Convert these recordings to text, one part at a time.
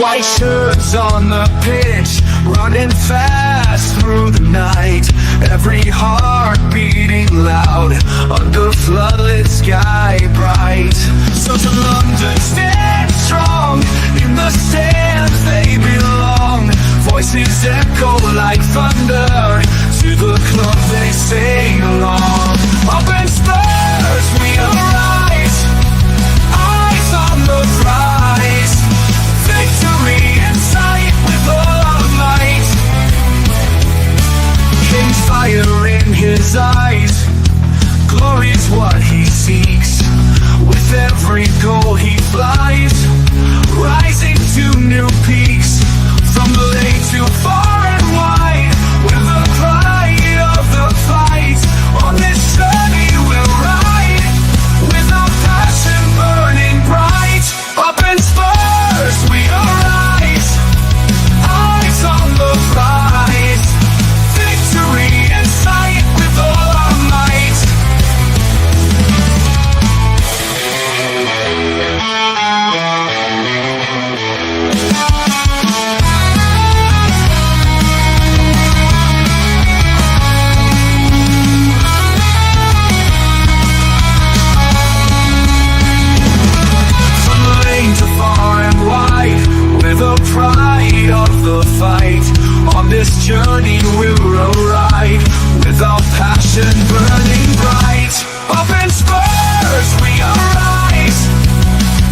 White shirts on the pitch, running fast through the night. Every heart beating loud under floodlit sky bright. So to London stand strong, in the stands they belong. Voices echo like thunder, to the club they sing along. Up in Spurs we arise, eyes on the prize. Victory in sight with all our might. King's fire in his eyes, glory's what he seeks. With every goal he flies, rising to new peaks. From the lake to far and wide, with the pride of the fight. On this journey we'll ride, with our passion burning bright. Up in Spurs we arise, eyes on the prize. Victory in sight with all our might. The pride of the fight. On this journey we'll arrive, with our passion burning bright. Up in Spurs we arise,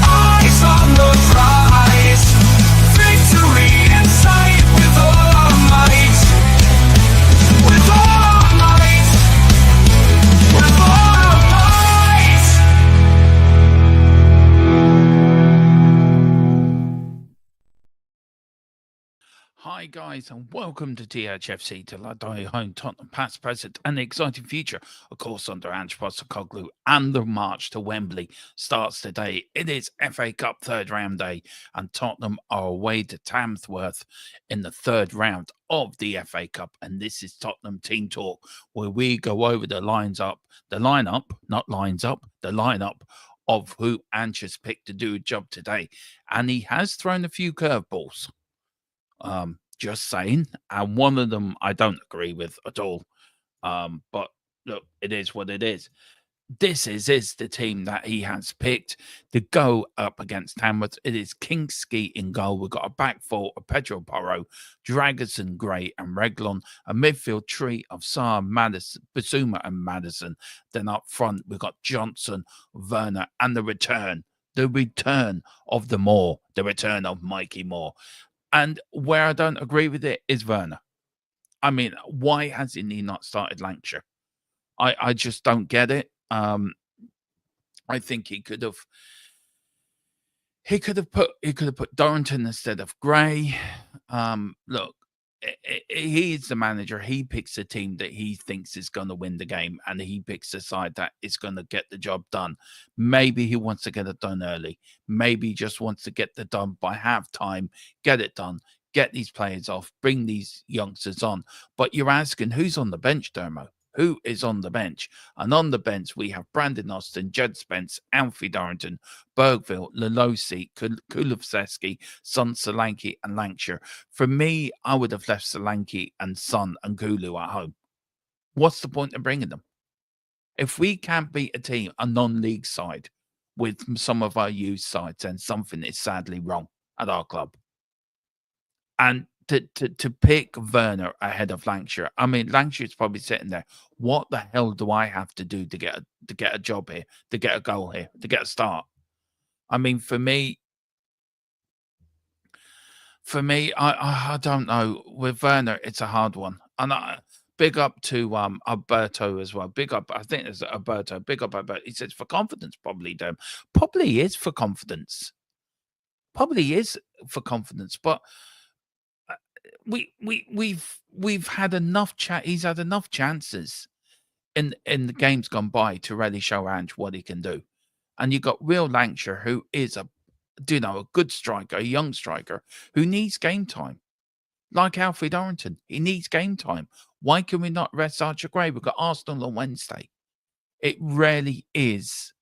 eyes on the prize. Victory in sight with all our might. With all our might. With all our might. Hi guys, and welcome to THFC, to Ladai Home Tottenham past, present and the exciting future. Of course, under ANGE Postecoglou, and the march to Wembley starts today. It is FA Cup third round day, and Tottenham are away to Tamworth in the third round of the FA Cup. And this is Tottenham Team Talk, where we go over the lineup of who Ange has picked to do a job today. And he has thrown a few curveballs. Just saying, and one of them I don't agree with at all. But look, it is what it is. This is the team that he has picked to go up against Tamworth. It is Kingski in goal. We've got a back four of Pedro Porro, Dragerson, Gray, and Reglon. A midfield tree of Sarr, Madison, Basuma, and Madison. Then up front, we've got Johnson, Werner, and the return of the Moore, the return of Mikey Moore. And where I don't agree with it is Werner. I mean, why hasn't he not started Lancashire? I just don't get it. I think he could have put Dorrington instead of Gray. Look, he's the manager. He picks a team that he thinks is going to win the game, and he picks a side that is going to get the job done. Maybe he wants to get it done early. Maybe he just wants to get it done by half-time, get it done, get these players off, bring these youngsters on. But you're asking, who's on the bench, Dermo? Who is on the bench? And on the bench, we have Brandon Austin, Jed Spence, Alfie Dorrington, Bergville, Lalosi, Kulusevski, Son, Solanke, and Lancashire. For me, I would have left Solanke and Son and Kulu at home. What's the point of bringing them? If we can't beat a team, a non-league side, with some of our youth sides, then something is sadly wrong at our club. And to pick Werner ahead of Lancashire, I mean, Lancashire's probably sitting there. What the hell do I have to do to get a job here, to get a goal here, to get a start? I mean, for me, I don't know. With Werner, it's a hard one. And big up to Alberto as well. Big up, I think it's Alberto. Big up Alberto. He says for confidence, probably, Dom. Probably is for confidence. But we've had enough chat. He's had enough chances in the games gone by to really show Ange what he can do. And you got real Lancashire, who is a good striker, a young striker who needs game time. Like Alfie Dorrington, he needs game time. Why can we not rest Archer Gray? We've got Arsenal on Wednesday. It really is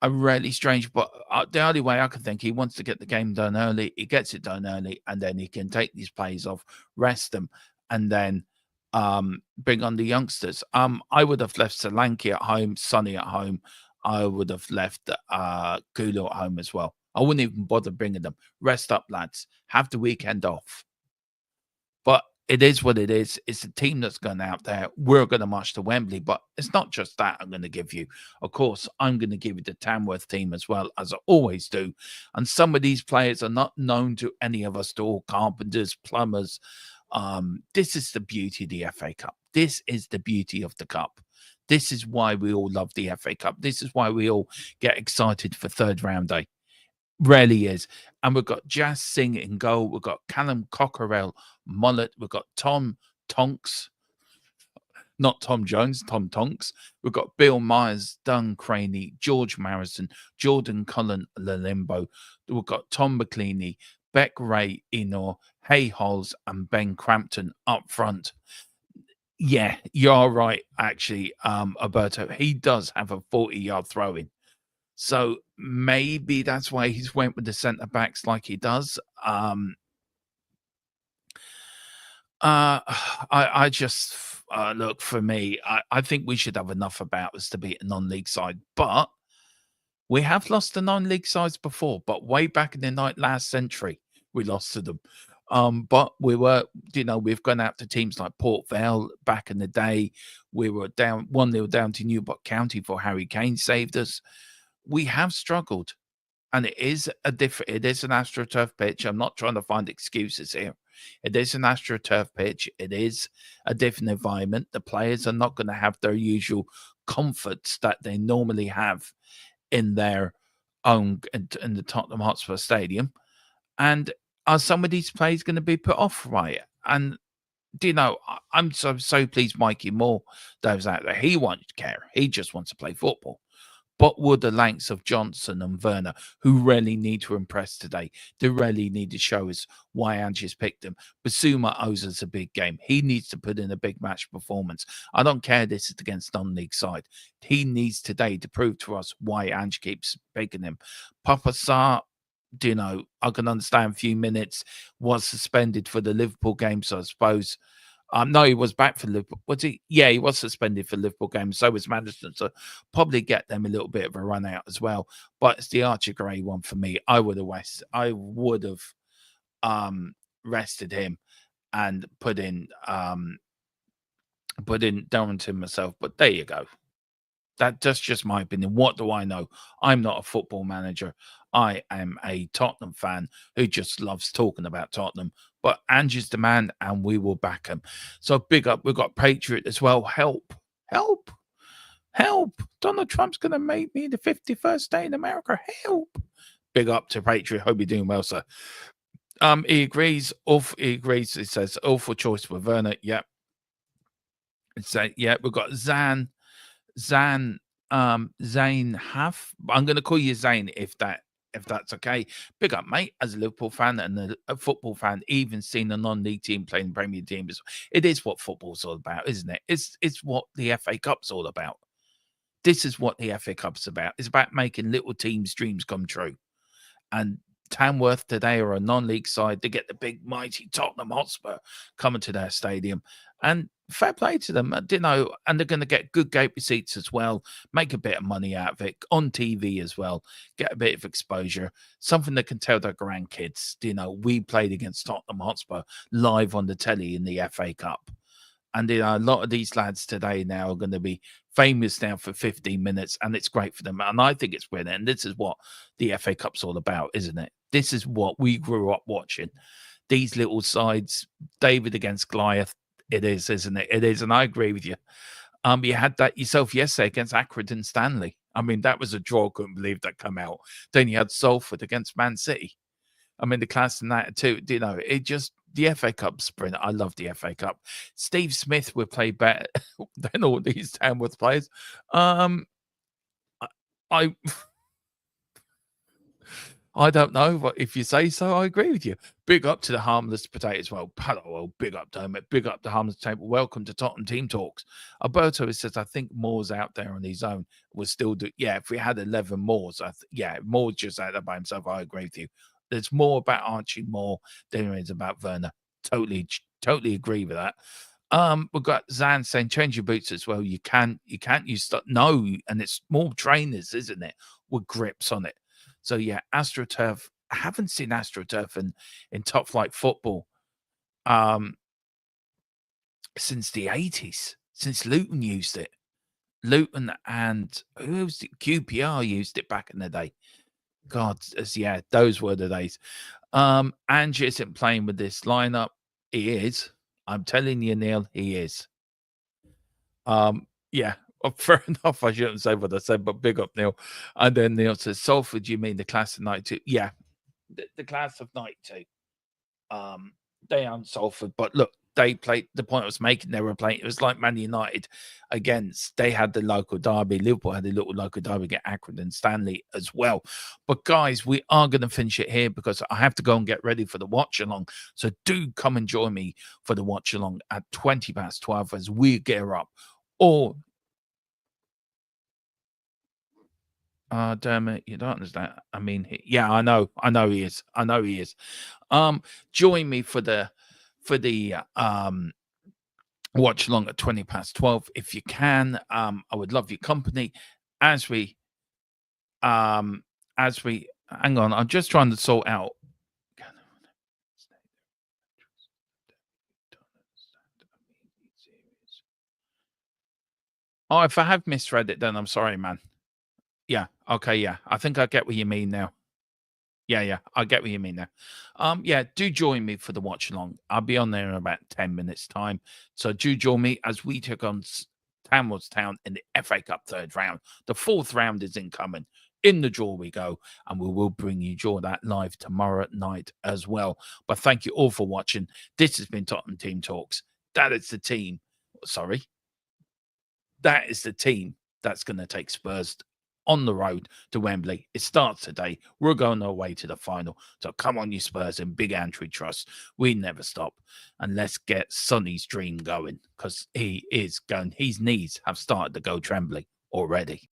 really strange. But the only way I can think, he wants to get the game done early. He gets it done early, and then he can take these players off, rest them, and then bring on the youngsters. I would have left Solanke at home, Sonny at home. I would have left Kulu at home as well. I wouldn't even bother bringing them. Rest up, lads. Have the weekend off. But it is what it is. It's a team that's gone out there. We're going to march to Wembley, but it's not just that I'm going to give you. Of course, I'm going to give you the Tamworth team as well, as I always do. And some of these players are not known to any of us, to all carpenters, plumbers. This is the beauty of the FA Cup. This is the beauty of the cup. This is why we all love the FA Cup. This is why we all get excited for third round day. Really is. And we've got Jazz Singh in goal. We've got Callum Cockerell, Mullet. We've got Tom Tonks, not Tom Jones, Tom Tonks. We've got Bill Myers, Dunn Craney, George Marrison, Jordan Cullen Lalimbo. We've got Tom McLeany, Beck Ray Enor, Hay Halls, and Ben Crampton up front. Yeah, you're right, actually, Alberto. He does have a 40-yard throw-in. So maybe that's why he's went with the centre backs like he does. I just look, for me, I think we should have enough about us to beat a non-league side, but we have lost to non-league sides before. But way back in the last century, we lost to them. But we were, we've gone out to teams like Port Vale back in the day. We were down 1-0 down to Newport County for Harry Kane saved us. We have struggled, and it is an AstroTurf pitch. I'm not trying to find excuses here. It is an AstroTurf pitch. It is a different environment. The players are not going to have their usual comforts that they normally have in their own, in the Tottenham Hotspur Stadium. And are some of these players going to be put off by it? And I'm so pleased Mikey Moore, those out there, he won't care. He just wants to play football. But would the likes of Johnson and Werner, who really need to impress today, they really need to show us why Ange's picked them. Basuma owes us a big game. He needs to put in a big match performance. I don't care this is against non-league side. He needs today to prove to us why Ange keeps picking him. Papa Sarr, I can understand a few minutes, was suspended for the Liverpool game, so I suppose. No, he was back for Liverpool. Was he? Yeah, he was suspended for Liverpool game. So was Madison. So probably get them a little bit of a run out as well. But it's the Archie Gray one for me. I would have rested him and put in Darrington myself. But there you go. That's just my opinion. What do I know? I'm not a football manager. I am a Tottenham fan who just loves talking about Tottenham. But Angie's the man, and we will back him. So big up. We've got Patriot as well. Help. Help. Help. Donald Trump's going to make me the 51st day in America. Help. Big up to Patriot. Hope you're doing well, sir. He agrees. He agrees. He says, awful choice for Werner. Yep. So, yeah, we've got Zane Haf. I'm going to call you Zane if that's okay. Big up, mate. As a Liverpool fan and a football fan, even seeing a non-league team playing Premier teams, it is what football's all about, isn't it? It's what the FA Cup's all about. This is what the FA Cup's about. It's about making little teams' dreams come true. And Tamworth today are a non-league side. They get the big, mighty Tottenham Hotspur coming to their stadium. And fair play to them, and they're going to get good gate receipts as well, make a bit of money out of it, on TV as well, get a bit of exposure, something that can tell their grandkids, we played against Tottenham Hotspur live on the telly in the FA Cup. And a lot of these lads today now are going to be famous now for 15 minutes, and it's great for them. And I think it's brilliant. And this is what the FA Cup's all about, isn't it? This is what we grew up watching. These little sides, David against Goliath. It is, isn't it? It is, and I agree with you. You had that yourself yesterday against Accrington Stanley. I mean, that was a draw. Couldn't believe that come out. Then you had Salford against Man City. I mean, the class in that too. It just, the FA Cup sprint. I love the FA Cup. Steve Smith would play better than all these Tamworth players. I I don't know, but if you say so, I agree with you. Big up to the harmless potato as well. Well, big up to him. Big up to harmless potato. Welcome to Tottenham Team Talks. Alberto says, I think Moore's out there on his own. We'll still do. Yeah, if we had 11 Moores, Moore just out there by himself. I agree with you. There's more about Archie Moore than there is about Werner. Totally agree with that. We've got Zan saying change your boots as well. You can't use stuff. No, and it's more trainers, isn't it? With grips on it. So yeah, AstroTurf. I haven't seen AstroTurf in top flight football since the 80s, since Luton used it. Luton and who was it? QPR used it back in the day. God, those were the days. Ange isn't playing with this lineup. He is. I'm telling you, Neil, he is. Yeah, well, fair enough. I shouldn't say what I said, but big up, Neil. And then Neil says, Salford, you mean the class of 92? Yeah, the class of 92. They aren't Salford, but look, they played. The point I was making, they were playing. It was like Man United against. They had the local derby. Liverpool had the little local derby against Accrington Stanley as well. But guys, we are going to finish it here because I have to go and get ready for the watch along. So do come and join me for the watch along at 12:20 as we gear up. Or damn it, you don't understand. I mean, yeah, I know he is. Join me for the watch along at 12:20 if you can. I would love your company as we hang on, I'm just trying to sort out. Oh, if I have misread it, then I'm sorry, man. Yeah, okay, yeah. I think I get what you mean now. Yeah, I get what you mean now. Yeah, do join me for the watch along. I'll be on there in about 10 minutes' time. So do join me as we take on Tamworth Town in the FA Cup third round. The fourth round is incoming. In the draw we go, and we will bring you that live tomorrow night as well. But thank you all for watching. This has been Tottenham Team Talks. That is the team. Sorry. That is the team that's going to take Spurs on the road to Wembley. It starts today. We're going our way to the final. So come on, you Spurs, and big Antry trust. We never stop. And let's get Sonny's dream going because he is going. His knees have started to go trembling already.